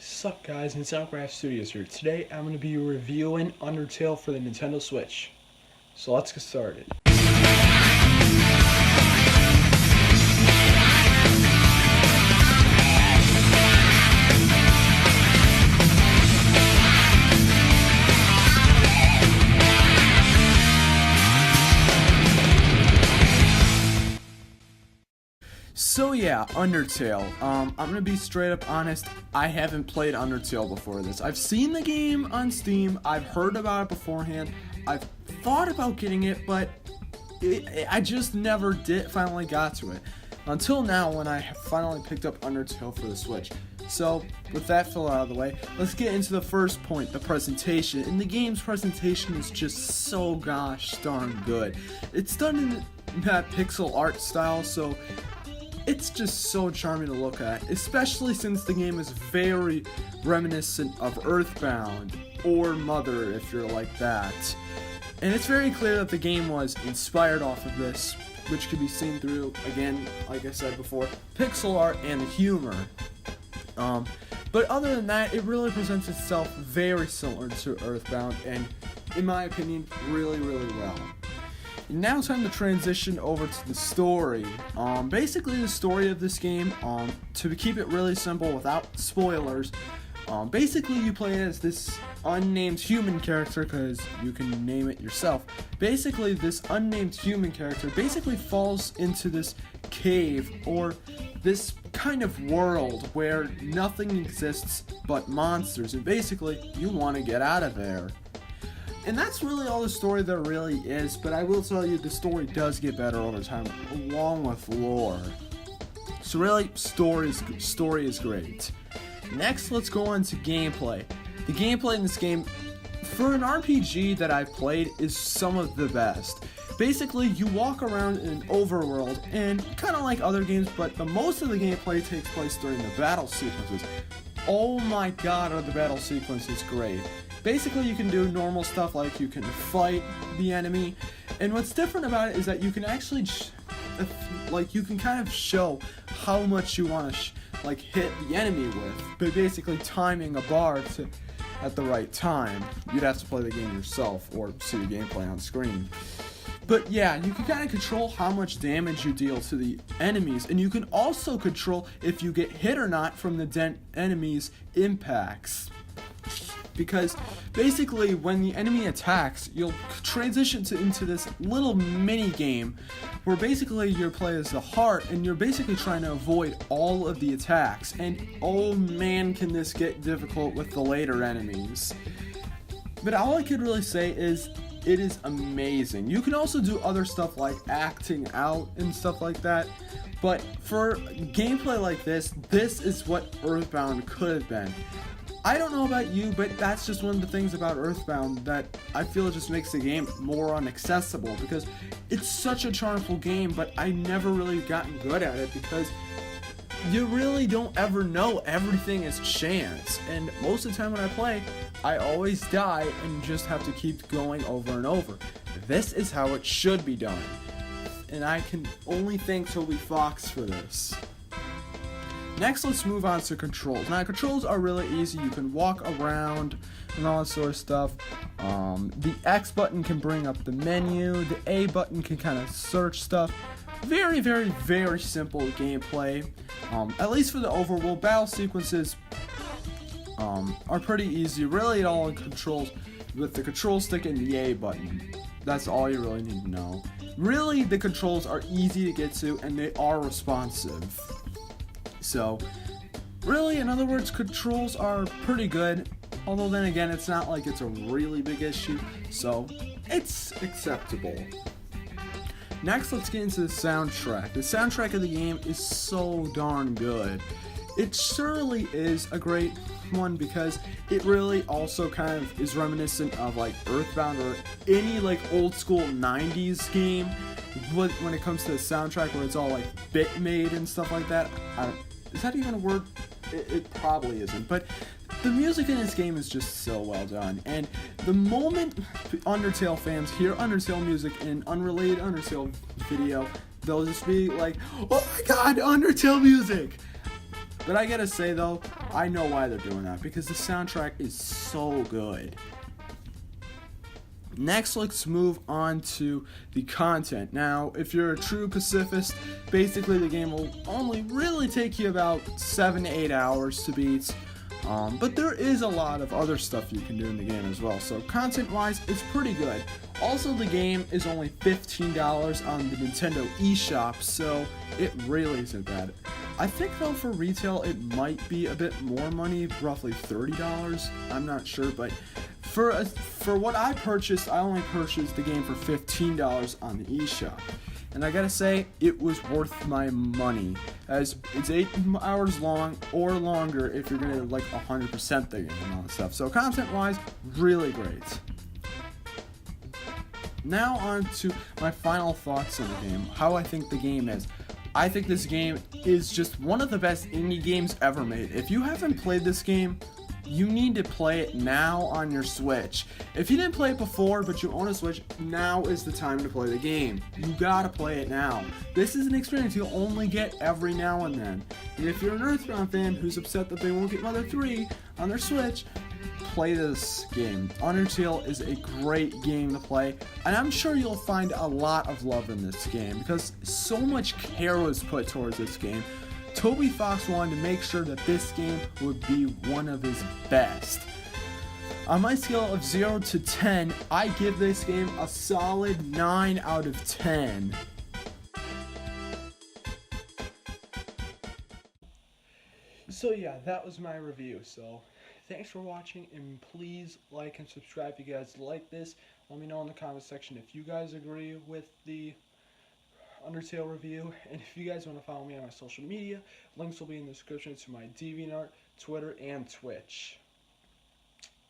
Sup guys, it's Soundcraft Studios here. Today I'm going to be reviewing Undertale for the Nintendo Switch. So let's get started. So yeah, Undertale. I'm gonna be straight up honest, I haven't played Undertale before this. I've seen the game on Steam, I've heard about it beforehand, I've thought about getting it, but I just never finally got to it. Until now, when I finally picked up Undertale for the Switch. So, with that fill out of the way, let's get into the first point, the presentation. And the game's presentation is just so gosh darn good. It's done in that pixel art style, so it's just so charming to look at, especially since the game is very reminiscent of Earthbound, or Mother if you're like that. And it's very clear that the game was inspired off of this, which can be seen through, again, like I said before, pixel art and the humor. But other than that, it really presents itself very similar to Earthbound, and in my opinion, really well. Now it's time to transition over to the story. Basically the story of this game, to keep it really simple without spoilers, basically you play as this unnamed human character, because you can name it yourself. Basically this unnamed human character basically falls into this cave, or this kind of world where nothing exists but monsters, and basically you want to get out of there. And that's really all the story there really is, but I will tell you the story does get better over time, along with lore. So really, story is great. Next, let's go on to gameplay. The gameplay in this game, for an RPG that I've played, is some of the best. Basically, you walk around in an overworld, and kind of like other games, but the most of the gameplay takes place during the battle sequences. Oh my god, are the battle sequences great. Basically, you can do normal stuff like you can fight the enemy, and what's different about it is that you can actually, you can kind of show how much you want to hit the enemy with, but basically timing a bar at the right time. You'd have to play the game yourself or see the gameplay on screen. But yeah, you can kind of control how much damage you deal to the enemies, and you can also control if you get hit or not from the enemy's impacts. Because basically when the enemy attacks, you'll transition into this little mini game where basically you play as the heart, and you're basically trying to avoid all of the attacks. And oh man, can this get difficult with the later enemies. But all I could really say is it is amazing. You can also do other stuff like acting out and stuff like that. But for gameplay like this is what Earthbound could have been. I don't know about you, but that's just one of the things about Earthbound that I feel it just makes the game more unaccessible, because it's such a charmful game, but I never really gotten good at it because you really don't ever know. Everything is chance, and most of the time when I play, I always die and just have to keep going over and over. This is how it should be done, and I can only thank Toby Fox for this. Next, let's move on to controls. Now, controls are really easy. You can walk around and all that sort of stuff. The X button can bring up the menu. The A button can kind of search stuff. Very simple gameplay. At least for the overworld battle sequences are pretty easy. Really, it all controls with the control stick and the A button. That's all you really need to know. Really, the controls are easy to get to, and they are responsive. So, really, in other words, controls are pretty good, although then again, it's not like it's a really big issue, so it's acceptable. Next, let's get into the soundtrack. The soundtrack of the game is so darn good. It surely is a great one because it really also kind of is reminiscent of Earthbound or any old school 90s game when it comes to the soundtrack, where it's all bit made and stuff like that. Is that even a word? It probably isn't, but the music in this game is just so well done. And the moment Undertale fans hear Undertale music in an unrelated Undertale video, they'll just be like, oh my god, Undertale music! But I gotta say though, I know why they're doing that, because the soundtrack is so good. Next, let's move on to the content. Now, if you're a true pacifist, basically the game will only really take you about 7 to 8 hours to beat. But there is a lot of other stuff you can do in the game as well. So content-wise, it's pretty good. Also, the game is only $15 on the Nintendo eShop, so it really isn't bad. I think though for retail it might be a bit more money, roughly $30. I'm not sure, but for what I purchased, I only purchased the game for $15 on the eShop. And I gotta say, it was worth my money, as it's 8 hours long or longer if you're gonna like 100% the game and all that stuff. So content-wise, really great. Now on to my final thoughts on the game, how I think the game is. I think this game is just one of the best indie games ever made. If you haven't played this game, you need to play it now on your Switch. If you didn't play it before, but you own a Switch, now is the time to play the game. You gotta play it now. This is an experience you'll only get every now and then. And if you're an Earthbound fan who's upset that they won't get Mother 3 on their Switch, play this game. Undertale is a great game to play, and I'm sure you'll find a lot of love in this game, because so much care was put towards this game. Toby Fox wanted to make sure that this game would be one of his best. On my scale of 0 to 10, I give this game a solid 9 out of 10. So yeah, that was my review. So thanks for watching, and please like and subscribe if you guys like this. Let me know in the comment section if you guys agree with the Undertale review, and if you guys want to follow me on my social media, links will be in the description to my DeviantArt, Twitter, and Twitch.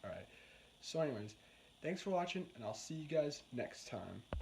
Alright, so anyways, thanks for watching, and I'll see you guys next time.